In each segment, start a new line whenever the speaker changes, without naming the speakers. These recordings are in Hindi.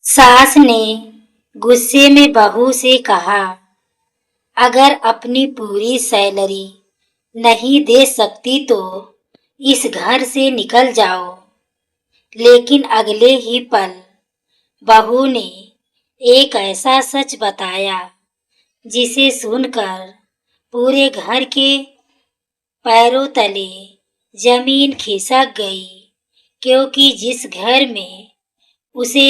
सास ने गुस्से में बहू से कहा, अगर अपनी पूरी सैलरी नहीं दे सकती तो इस घर से निकल जाओ। लेकिन अगले ही पल बहू ने एक ऐसा सच बताया जिसे सुनकर पूरे घर के पैरों तले जमीन खिसक गई, क्योंकि जिस घर में उसे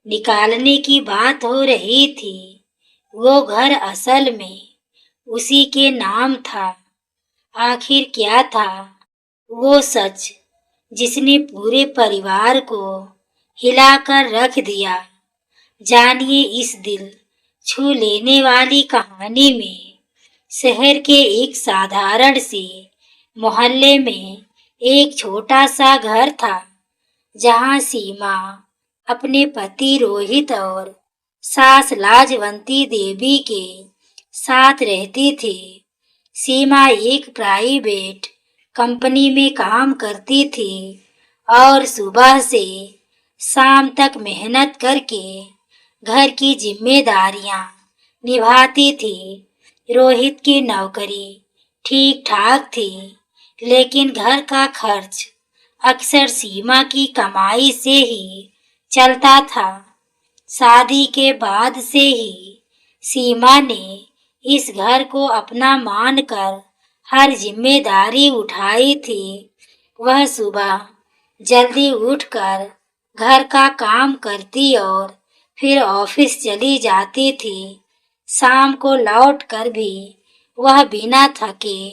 निकालने की बात हो रही थी वो घर असल में उसी के नाम था। आखिर क्या था वो सच जिसने पूरे परिवार को हिलाकर रख दिया? जानिए इस दिल छू लेने वाली कहानी में। शहर के एक साधारण से मोहल्ले में एक छोटा सा घर था जहां सीमा अपने पति रोहित और सास लाजवंती देवी के साथ रहती थी। सीमा एक प्राइवेट कंपनी में काम करती थी और सुबह से शाम तक मेहनत करके घर की जिम्मेदारियां निभाती थी। रोहित की नौकरी ठीक ठाक थी, लेकिन घर का खर्च अक्सर सीमा की कमाई से ही चलता था। शादी के बाद से ही सीमा ने इस घर को अपना मानकर हर जिम्मेदारी उठाई थी। वह सुबह जल्दी उठकर घर का काम करती और फिर ऑफिस चली जाती थी। शाम को लौटकर भी वह बिना थके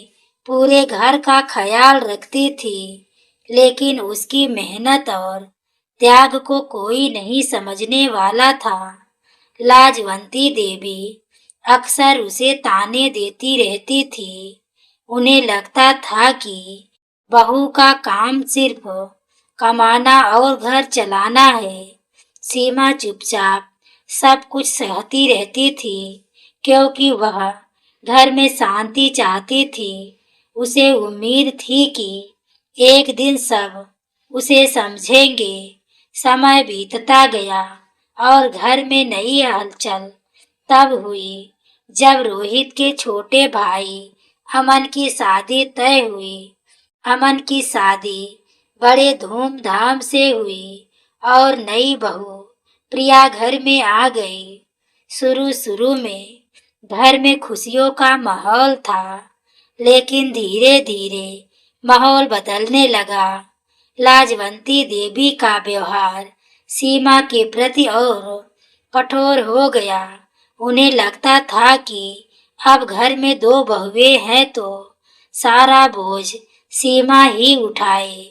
पूरे घर का ख्याल रखती थी, लेकिन उसकी मेहनत और त्याग को कोई नहीं समझने वाला था। लाजवंती देवी अक्सर उसे ताने देती रहती थी। उन्हें लगता था कि बहू का काम सिर्फ कमाना और घर चलाना है। सीमा चुपचाप सब कुछ सहती रहती थी, क्योंकि वह घर में शांति चाहती थी। उसे उम्मीद थी कि एक दिन सब उसे समझेंगे। समय बीतता गया और घर में नई हलचल तब हुई जब रोहित के छोटे भाई अमन की शादी तय हुई। अमन की शादी बड़े धूमधाम से हुई और नई बहू प्रिया घर में आ गई। शुरू शुरू में घर में खुशियों का माहौल था, लेकिन धीरे धीरे माहौल बदलने लगा। लाजवंती देवी का व्यवहार सीमा के प्रति और कठोर हो गया। उन्हें लगता था कि अब घर में दो बहुएं हैं तो सारा बोझ सीमा ही उठाए।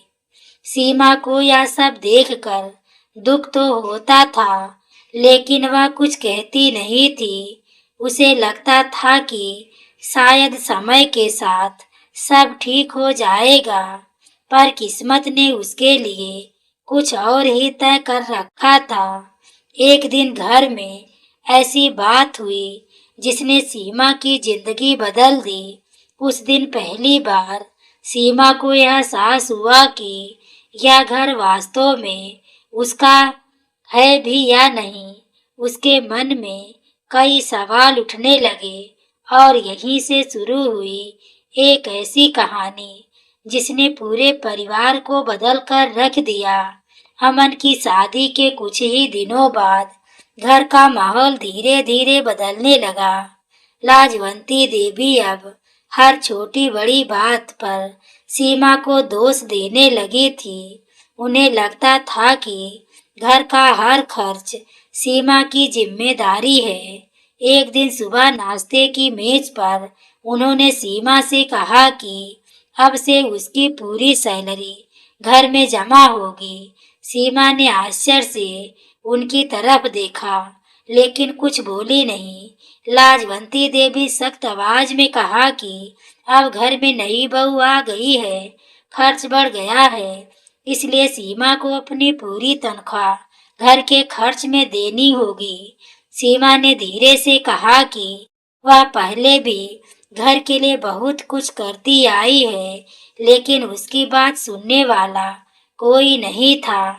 सीमा को यह सब देखकर दुख तो होता था, लेकिन वह कुछ कहती नहीं थी। उसे लगता था कि शायद समय के साथ सब ठीक हो जाएगा, पर किस्मत ने उसके लिए कुछ और ही तय कर रखा था। एक दिन घर में ऐसी बात हुई जिसने सीमा की जिंदगी बदल दी। उस दिन पहली बार सीमा को यह एहसास हुआ कि यह घर वास्तव में उसका है भी या नहीं। उसके मन में कई सवाल उठने लगे और यहीं से शुरू हुई एक ऐसी कहानी जिसने पूरे परिवार को बदल कर रख दिया। अमन की शादी के कुछ ही दिनों बाद घर का माहौल धीरे धीरे बदलने लगा। लाजवंती देवी अब हर छोटी बड़ी बात पर सीमा को दोष देने लगी थी। उन्हें लगता था कि घर का हर खर्च सीमा की जिम्मेदारी है। एक दिन सुबह नाश्ते की मेज पर उन्होंने सीमा से कहा कि अब से उसकी पूरी सैलरी घर में जमा होगी। सीमा ने आश्चर्य से उनकी तरफ देखा, लेकिन कुछ बोली नहीं। लाजवंती देवी सख्त आवाज में कहा कि अब घर में नई बहू आ गई है, खर्च बढ़ गया है, इसलिए सीमा को अपनी पूरी तनख्वाह घर के खर्च में देनी होगी। सीमा ने धीरे से कहा कि वह पहले भी घर के लिए बहुत कुछ करती आई है, लेकिन उसकी बात सुनने वाला कोई नहीं था।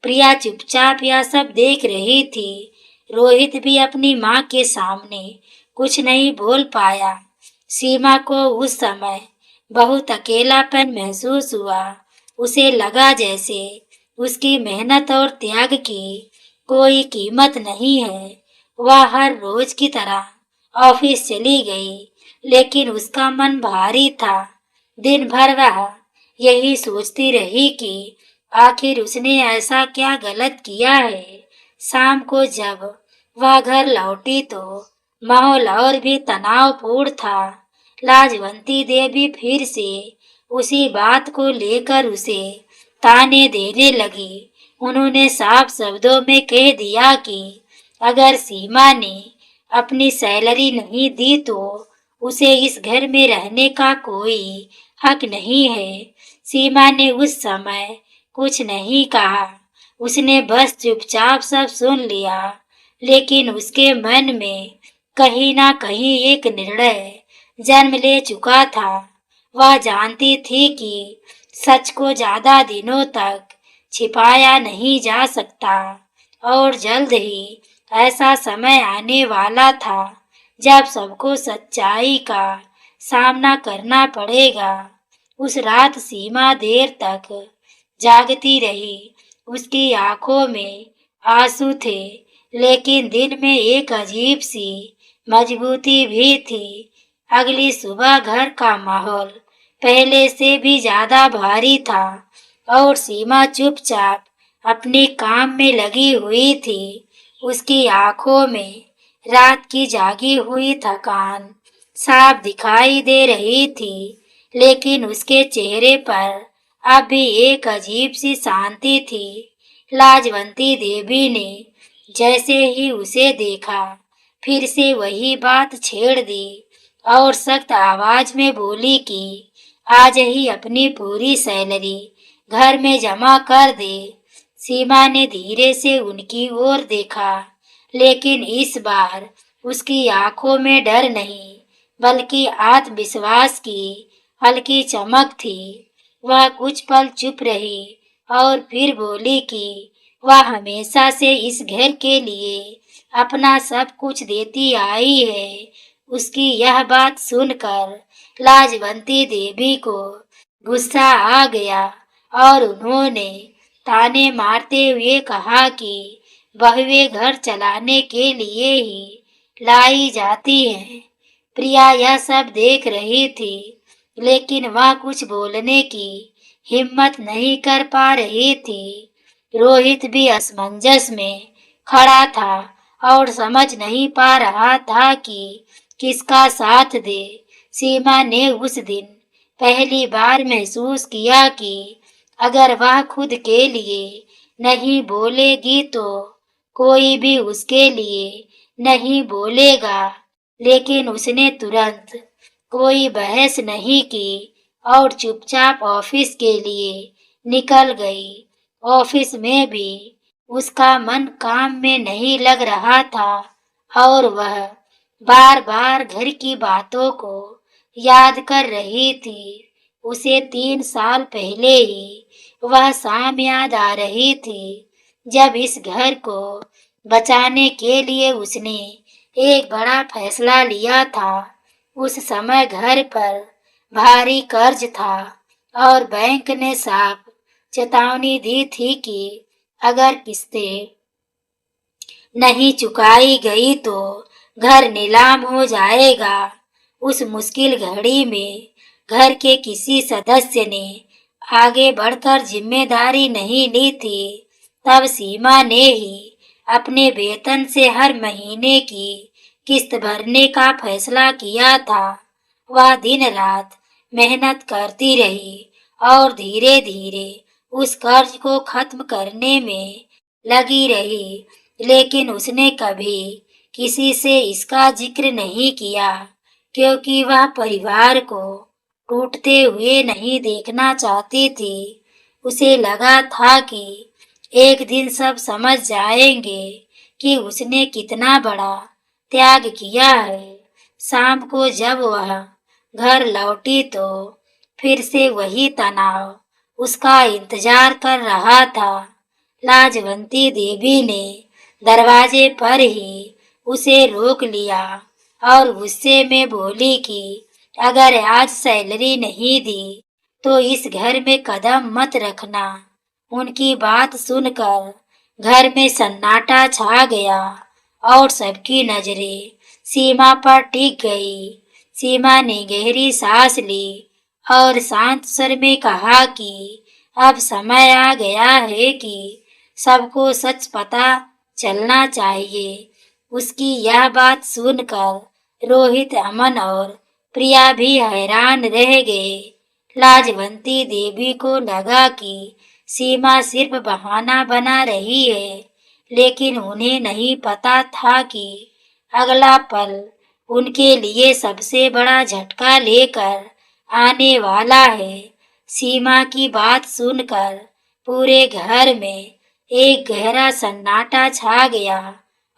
प्रिया चुपचाप यह सब देख रही थी। रोहित भी अपनी माँ के सामने कुछ नहीं बोल पाया। सीमा को उस समय बहुत अकेलापन महसूस हुआ। उसे लगा जैसे उसकी मेहनत और त्याग की कोई कीमत नहीं है। वह हर रोज की तरह ऑफिस चली गई, लेकिन उसका मन भारी था। दिन भर वह यही सोचती रही कि आखिर उसने ऐसा क्या गलत किया है। शाम को जब वह घर लौटी तो माहौल और भी तनावपूर्ण था। लाजवंती देवी फिर से उसी बात को लेकर उसे ताने देने लगी। उन्होंने साफ शब्दों में कह दिया कि अगर सीमा ने अपनी सैलरी नहीं दी तो उसे इस घर में रहने का कोई हक नहीं है। सीमा ने उस समय कुछ नहीं कहा। उसने बस चुपचाप सब सुन लिया, लेकिन उसके मन में कहीं ना कहीं एक निर्णय जन्म ले चुका था। वह जानती थी कि सच को ज्यादा दिनों तक छिपाया नहीं जा सकता और जल्द ही ऐसा समय आने वाला था जब सबको सच्चाई का सामना करना पड़ेगा। उस रात सीमा देर तक जागती रही। उसकी आंखों में आंसू थे, लेकिन दिल में एक अजीब सी मजबूती भी थी। अगली सुबह घर का माहौल पहले से भी ज्यादा भारी था और सीमा चुपचाप अपने काम में लगी हुई थी। उसकी आंखों में रात की जागी हुई थकान साफ दिखाई दे रही थी, लेकिन उसके चेहरे पर अब भी एक अजीब सी शांति थी। लाजवंती देवी ने जैसे ही उसे देखा, फिर से वही बात छेड़ दी और सख्त आवाज में बोली कि आज ही अपनी पूरी सैलरी घर में जमा कर दे। सीमा ने धीरे से उनकी ओर देखा, लेकिन इस बार उसकी आंखों में डर नहीं, बल्कि आत्मविश्वास की हल्की चमक थी। वह कुछ पल चुप रही और फिर बोली कि वह हमेशा से इस घर के लिए अपना सब कुछ देती आई है। उसकी यह बात सुनकर लाजवंती देवी को गुस्सा आ गया और उन्होंने ताने मारते हुए कहा कि बहुएं घर चलाने के लिए ही लाई जाती हैं। प्रिया यह सब देख रही थी, लेकिन वह कुछ बोलने की हिम्मत नहीं कर पा रही थी। रोहित भी असमंजस में खड़ा था और समझ नहीं पा रहा था कि किसका साथ दे। सीमा ने उस दिन पहली बार महसूस किया कि अगर वह खुद के लिए नहीं बोलेगी तो कोई भी उसके लिए नहीं बोलेगा। लेकिन उसने तुरंत कोई बहस नहीं की और चुपचाप ऑफिस के लिए निकल गई। ऑफिस में भी उसका मन काम में नहीं लग रहा था और वह बार बार घर की बातों को याद कर रही थी। उसे 3 साल पहले ही वह शाम याद आ रही थी जब इस घर को बचाने के लिए उसने एक बड़ा फैसला लिया था। उस समय घर पर भारी कर्ज था और बैंक ने साफ चेतावनी दी थी कि अगर किस्तें नहीं चुकाई गई तो घर नीलाम हो जाएगा। उस मुश्किल घड़ी में घर के किसी सदस्य ने आगे बढ़कर जिम्मेदारी नहीं ली थी। तब सीमा ने ही अपने वेतन से हर महीने की किस्त भरने का फैसला किया था। वह दिन रात मेहनत करती रही और धीरे धीरे उस कर्ज को खत्म करने में लगी रही, लेकिन उसने कभी किसी से इसका जिक्र नहीं किया, क्योंकि वह परिवार को टूटते हुए नहीं देखना चाहती थी। उसे लगा था कि एक दिन सब समझ जाएंगे कि उसने कितना बड़ा त्याग किया है। शाम को जब वह घर लौटी तो फिर से वही तनाव उसका इंतजार कर रहा था। लाजवंती देवी ने दरवाजे पर ही उसे रोक लिया और गुस्से में बोली कि अगर आज सैलरी नहीं दी तो इस घर में कदम मत रखना। उनकी बात सुनकर घर में सन्नाटा छा गया और सबकी नजरें सीमा पर टिक गई। सीमा ने गहरी सांस ली और शांत स्वर में कहा कि अब समय आ गया है कि सबको सच पता चलना चाहिए। उसकी यह बात सुनकर रोहित, अमन और प्रिया भी हैरान रह गए। लाजवंती देवी को लगा कि सीमा सिर्फ बहाना बना रही है, लेकिन उन्हें नहीं पता था कि अगला पल उनके लिए सबसे बड़ा झटका लेकर आने वाला है। सीमा की बात सुनकर पूरे घर में एक गहरा सन्नाटा छा गया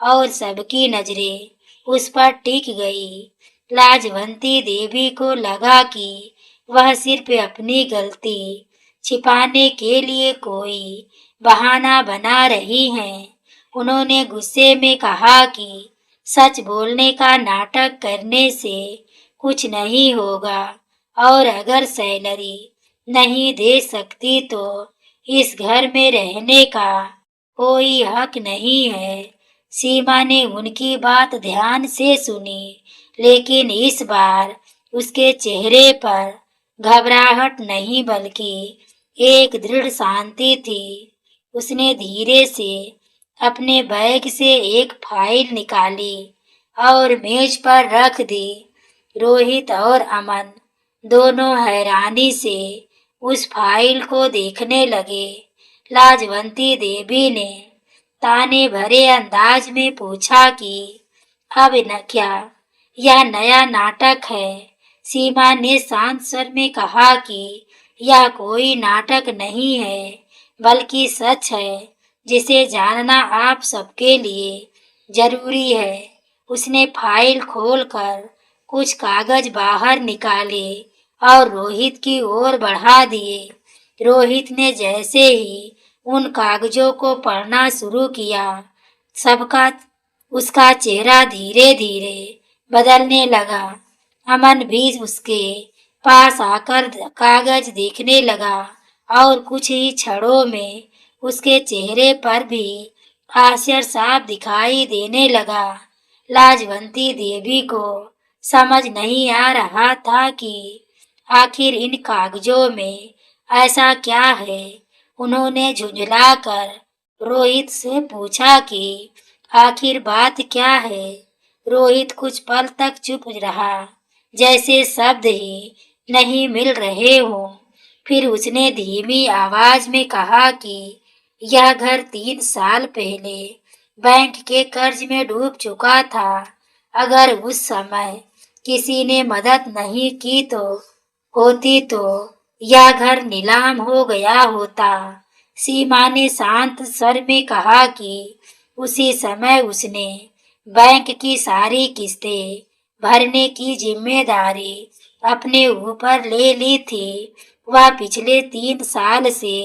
और सबकी नजरें उस पर टिक गई। लाजवंती देवी को लगा कि वह सिर्फ अपनी गलती छिपाने के लिए कोई बहाना बना रही हैं। उन्होंने गुस्से में कहा कि सच बोलने का नाटक करने से कुछ नहीं होगा और अगर सैलरी नहीं दे सकती तो इस घर में रहने का कोई हक नहीं है। सीमा ने उनकी बात ध्यान से सुनी, लेकिन इस बार उसके चेहरे पर घबराहट नहीं बल्कि एक दृढ़ शांति थी। उसने धीरे से अपने बैग से एक फाइल निकाली और मेज पर रख दी। रोहित और अमन दोनों हैरानी से उस फाइल को देखने लगे। लाजवंती देवी ने ताने भरे अंदाज में पूछा कि अब न क्या यह नया नाटक है? सीमा ने शांत स्वर में कहा कि यह कोई नाटक नहीं है, बल्कि सच है जिसे जानना आप सबके लिए जरूरी है। उसने फाइल खोलकर कुछ कागज बाहर निकाले और रोहित की ओर बढ़ा दिए। रोहित ने जैसे ही उन कागजों को पढ़ना शुरू किया, सबका उसका चेहरा धीरे धीरे बदलने लगा। अमन भी उसके पास आकर कागज देखने लगा और कुछ ही क्षणों में उसके चेहरे पर भी आश्चर्य साफ दिखाई देने लगा। लाजवंती देवी को समझ नहीं आ रहा था कि आखिर इन कागजों में ऐसा क्या है। उन्होंने झुंझलाकर रोहित से पूछा कि आखिर बात क्या है। रोहित कुछ पल तक चुप रहा, जैसे शब्द ही नहीं मिल रहे हों। फिर उसने धीमी आवाज में कहा कि यह घर 3 साल पहले बैंक के कर्ज में डूब चुका था। अगर उस समय किसी ने मदद नहीं की तो यह घर नीलाम हो गया होता। सीमा ने शांत स्वर में कहा कि उसी समय उसने बैंक की सारी किस्तें भरने की जिम्मेदारी अपने ऊपर ले ली थी। वह पिछले 3 साल से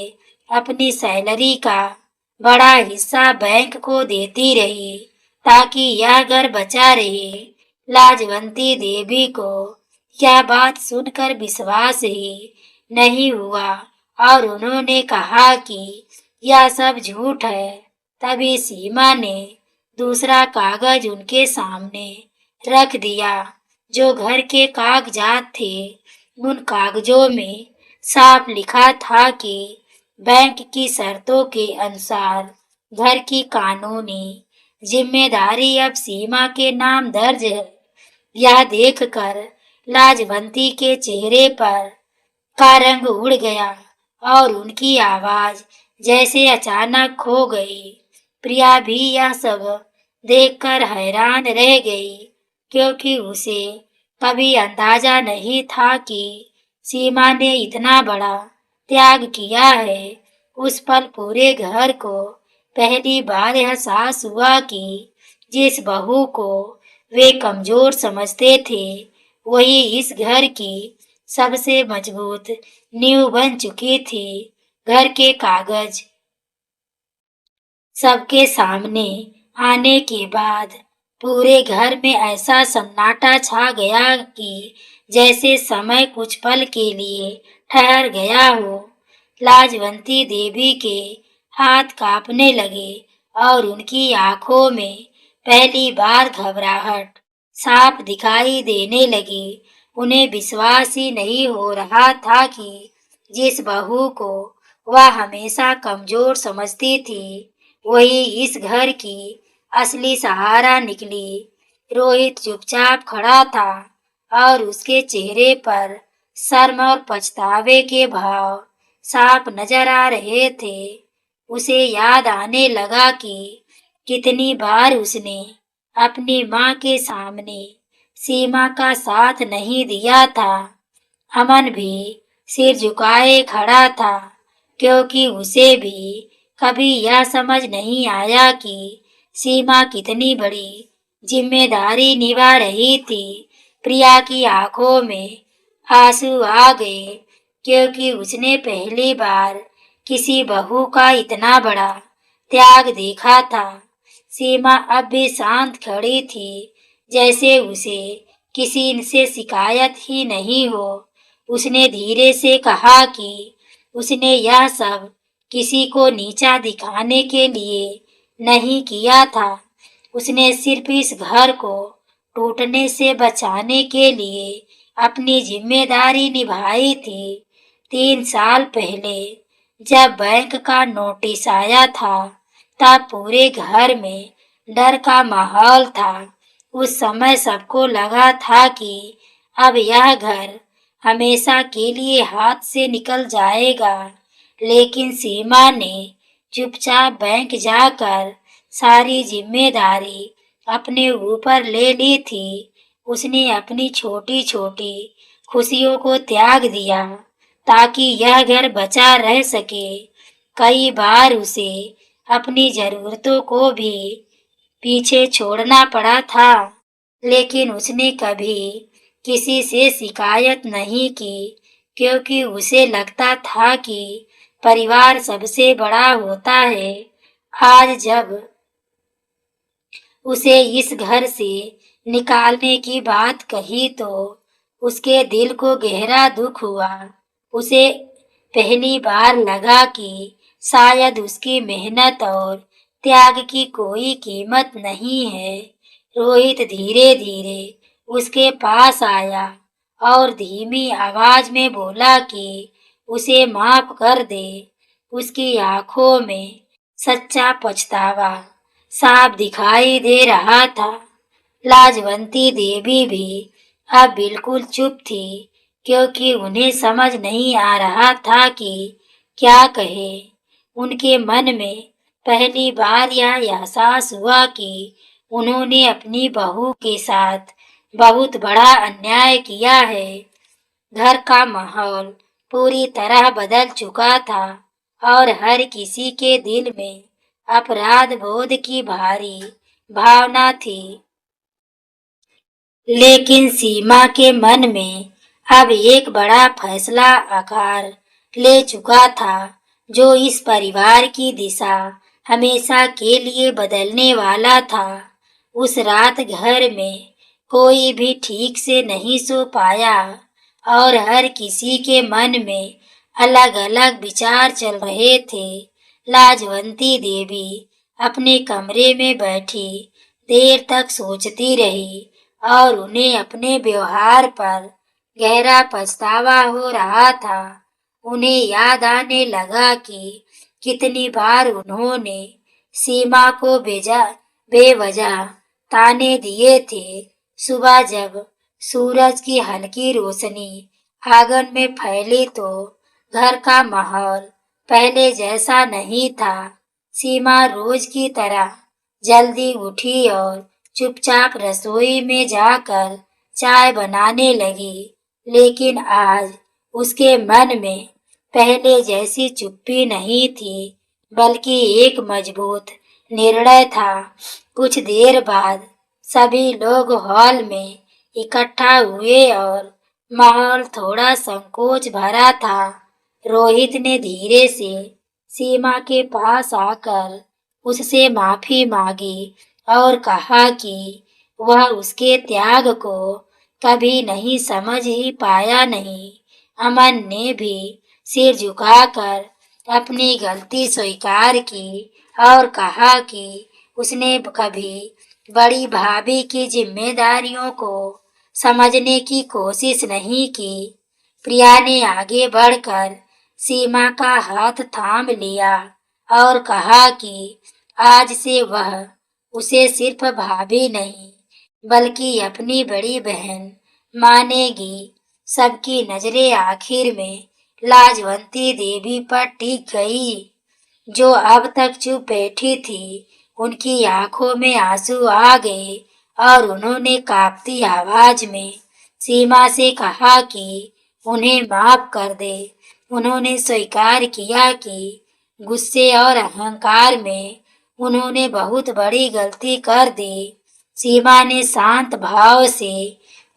अपनी सैलरी का बड़ा हिस्सा बैंक को देती रही ताकि यह घर बचा रहे। लाजवंती देवी को यह बात सुनकर विश्वास ही नहीं हुआ और उन्होंने कहा कि यह सब झूठ है। तभी सीमा ने दूसरा कागज उनके सामने रख दिया, जो घर के कागजात थे। उन कागजों में साफ लिखा था कि बैंक की शर्तों के अनुसार घर की कानूनी जिम्मेदारी अब सीमा के नाम दर्ज है। यह देखकर लाजवंती के चेहरे पर का रंग उड़ गया और उनकी आवाज जैसे अचानक खो गई। प्रिया भी यह सब देखकर हैरान रह गई, क्योंकि उसे कभी अंदाजा नहीं था कि सीमा ने इतना बड़ा त्याग किया है। उस पल पूरे घर को पहली बार एहसास हुआ कि जिस बहू को वे कमजोर समझते थे, वही इस घर की सबसे मजबूत नींव बन चुकी थी। घर के कागज सबके सामने आने के बाद पूरे घर में ऐसा सन्नाटा छा गया कि जैसे समय कुछ पल के लिए ठहर गया हो। लाजवंती देवी के हाथ कांपने लगे और उनकी आंखों में पहली बार घबराहट साफ दिखाई देने लगी। उन्हें विश्वास ही नहीं हो रहा था कि जिस बहू को वह हमेशा कमजोर समझती थी वही इस घर की असली सहारा निकली। रोहित चुपचाप खड़ा था और उसके चेहरे पर शर्म और पछतावे के भाव साफ नजर आ रहे थे। उसे याद आने लगा कि कितनी बार उसने अपनी माँ के सामने सीमा का साथ नहीं दिया था। अमन भी सिर झुकाए खड़ा था क्योंकि उसे भी कभी यह समझ नहीं आया कि सीमा कितनी बड़ी जिम्मेदारी निभा रही थी। प्रिया की आंखों में आंसू आ गए क्योंकि उसने पहली बार किसी बहू का इतना बड़ा त्याग देखा था। सीमा अब भी शांत खड़ी थी जैसे उसे किसी से शिकायत ही नहीं हो। उसने धीरे से कहा कि उसने यह सब किसी को नीचा दिखाने के लिए नहीं किया था। उसने सिर्फ इस घर को टूटने से बचाने के लिए अपनी जिम्मेदारी निभाई थी। 3 साल पहले जब बैंक का नोटिस आया था तब पूरे घर में डर का माहौल था। उस समय सबको लगा था कि अब यह घर हमेशा के लिए हाथ से निकल जाएगा। लेकिन सीमा ने चुपचाप बैंक जाकर सारी जिम्मेदारी अपने ऊपर ले ली थी। उसने अपनी छोटी छोटी खुशियों को त्याग दिया ताकि यह घर बचा रह सके। कई बार उसे अपनी जरूरतों को भी पीछे छोड़ना पड़ा था लेकिन उसने कभी किसी से शिकायत नहीं की क्योंकि उसे लगता था कि परिवार सबसे बड़ा होता है। आज जब उसे इस घर से निकालने की बात कही तो उसके दिल को गहरा दुख हुआ। उसे पहली बार लगा कि शायद उसकी मेहनत और त्याग की कोई कीमत नहीं है। रोहित धीरे धीरे उसके पास आया और धीमी आवाज में बोला कि उसे माफ कर दे। उसकी आंखों में सच्चा पछतावा साफ दिखाई दे रहा था। लाजवंती देवी भी अब बिल्कुल चुप थी क्योंकि उन्हें समझ नहीं आ रहा था कि क्या कहे। उनके मन में पहली बार यह एहसास हुआ कि उन्होंने अपनी बहू के साथ बहुत बड़ा अन्याय किया है। घर का माहौल पूरी तरह बदल चुका था और हर किसी के दिल में अपराध बोध की भारी भावना थी। लेकिन सीमा के मन में अब एक बड़ा फैसला आकार ले चुका था जो इस परिवार की दिशा हमेशा के लिए बदलने वाला था। उस रात घर में कोई भी ठीक से नहीं सो पाया और हर किसी के मन में अलग अलग विचार चल रहे थे। लाजवंती देवी अपने कमरे में बैठी देर तक सोचती रही और उन्हें अपने व्यवहार पर गहरा पछतावा हो रहा था। उन्हें याद आने लगा कि कितनी बार उन्होंने सीमा को बेवजह ताने दिए थे। सुबह जब सूरज की हल्की रोशनी आंगन में फैली तो घर का माहौल पहले जैसा नहीं था। सीमा रोज की तरह जल्दी उठी और चुपचाप रसोई में जाकर चाय बनाने लगी। लेकिन आज उसके मन में पहले जैसी चुप्पी नहीं थी बल्कि एक मजबूत निर्णय था। कुछ देर बाद सभी लोग हॉल में इकट्ठा हुए और माहौल थोड़ा संकोच भरा था। रोहित ने धीरे से सीमा के पास आकर उससे माफी मांगी और कहा कि वह उसके त्याग को कभी नहीं समझ ही पाया नहीं। अमन ने भी सिर झुकाकर अपनी गलती स्वीकार की और कहा कि उसने कभी बड़ी भाभी की जिम्मेदारियों को समझने की कोशिश नहीं की। प्रिया ने आगे बढ़कर सीमा का हाथ थाम लिया और कहा कि आज से वह उसे सिर्फ भाभी नहीं बल्कि अपनी बड़ी बहन मानेगी। सबकी नजरें आखिर में लाजवंती देवी पर टिक गई, जो अब तक चुप बैठी थी। उनकी आंखों में आंसू आ गए और उन्होंने कांपती आवाज में सीमा से कहा कि उन्हें माफ कर दे। उन्होंने स्वीकार किया कि गुस्से और अहंकार में उन्होंने बहुत बड़ी गलती कर दी। सीमा ने शांत भाव से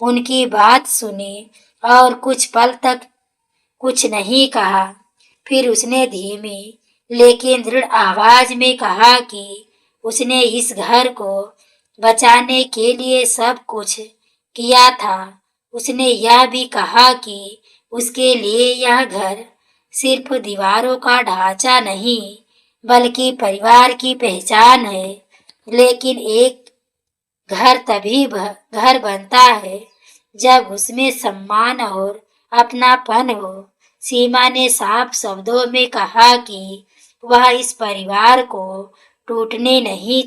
उनकी बात सुनी और कुछ पल तक कुछ नहीं कहा। फिर उसने धीमी लेकिन दृढ़ आवाज में कहा कि उसने इस घर को बचाने के लिए सब कुछ किया था। उसने यह भी कहा कि उसके लिए यह घर सिर्फ दीवारों का ढांचा नहीं बल्कि परिवार की पहचान है। लेकिन एक घर तभी घर बनता है जब उसमें सम्मान और अपनापन हो। सीमा ने साफ शब्दों में कहा कि वह इस परिवार को टूटने नहीं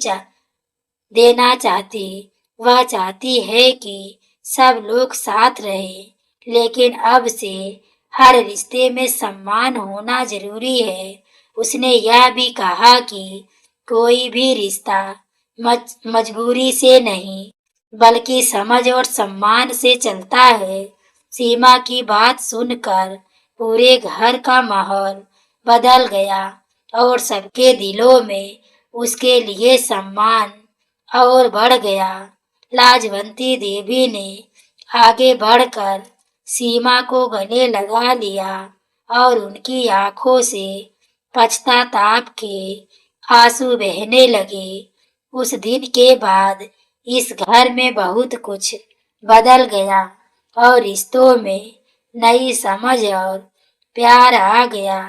देना चाहती। वह चाहती है कि सब लोग साथ रहें, लेकिन अब से हर रिश्ते में सम्मान होना जरूरी है। उसने यह भी कहा कि कोई भी रिश्ता मजबूरी से नहीं बल्कि समझ और सम्मान से चलता है। सीमा की बात सुनकर पूरे घर का माहौल बदल गया और सबके दिलों में उसके लिए सम्मान और बढ़ गया। लाजवंती देवी ने आगे बढ़कर सीमा को गले लगा लिया और उनकी आंखों से पश्चाताप के आंसू बहने लगे। उस दिन के बाद इस घर में बहुत कुछ बदल गया और रिश्तों में नई समझ और प्यार आ गया।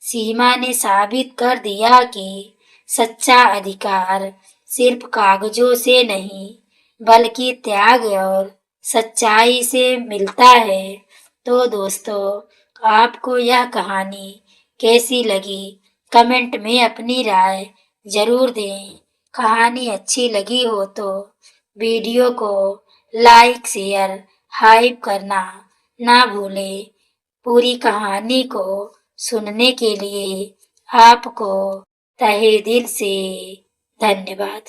सीमा ने साबित कर दिया कि सच्चा अधिकार सिर्फ कागजों से नहीं बल्कि त्याग और सच्चाई से मिलता है। तो दोस्तों, आपको यह कहानी कैसी लगी? कमेंट में अपनी राय जरूर दें। कहानी अच्छी लगी हो तो वीडियो को लाइक शेयर हाइप करना ना भूलें। पूरी कहानी को सुनने के लिए आपको तहे दिल से धन्यवाद।